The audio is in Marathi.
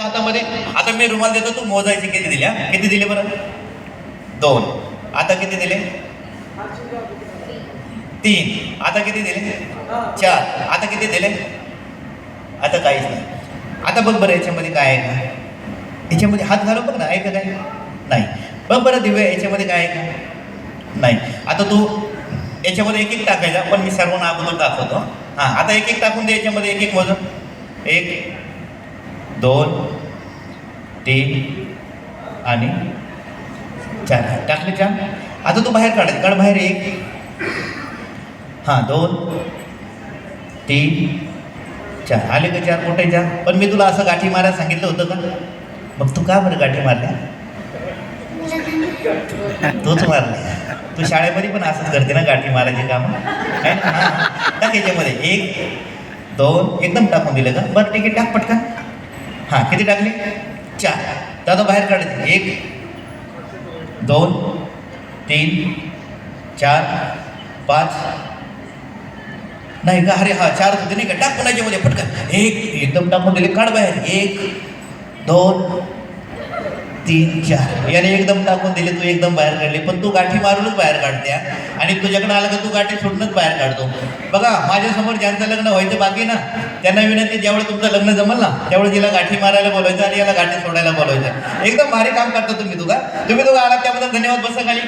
हातामध्ये आता मी रुमाल देतो, तू मोजायचे किती दिले. किती दिले बरं? 2. आता किती दिले? 3. आता किती दिले? 4. आता किती दिले? आता काहीच नाही. आता बघ बरं याच्यामध्ये काय आहे का? याच्यामध्ये हात घालून बघ ना, आहे का काय? नाही. बघ बरं दिव्या, याच्यामध्ये काय आहे का? नाही. आता तू याच्यामध्ये एक एक टाकायचा, पण मी सर्वांना अगोदर दाखवतो. हां, आता एक एक टाकून दे याच्यामध्ये, एक एक मोजून. 1 2 3 आणि 4 टाकले. 4. आता तू बाहेर काढायचं, काढ बाहेर. 1 हां 2 3 4 आले का? 4 कुठे? 4. पण मी तुला असं गाठी मारायला सांगितलं होतं का? मग तू का बरं गाठी मारल्या? तूच मारल्या. तू शाळेमध्ये पण असंच करते ना, गाठी मारायची कामं आहे ना? हां, टाक याच्यामध्ये. 1 2 एकदम टाकून दिलं का? बरं ठीक आहे, टाक पटकन. हां, किती टाकले? 4. दादा बाहेर काढायचे. 1 2 3 4 5 नाही का? अरे हा 4 होते नाही का? टाक पण याच्यामध्ये पटकन. 1 एकदम टाकून दिले, काढ बाहेर. 1 2 3 4 याने एकदम टाकून दिले, तू एकदम बाहेर काढले. पण तू गाठी मारूनच बाहेर काढते. आणि तुझ्याकडे आलं का तू गाठी सोडूनच बाहेर काढतो. बघा, माझ्यासमोर ज्यांचं लग्न व्हायचं बाकी ना, त्यांना विनंती, ज्यावेळी तुमचं लग्न जमल ना, त्यावेळी तिला गाठी मारायला बोलायचं आणि याला गाठी सोडायला बोलायचं. एकदम भारी काम करता तुम्ही दोघं आलात, त्याबद्दल धन्यवाद. बसा खाली.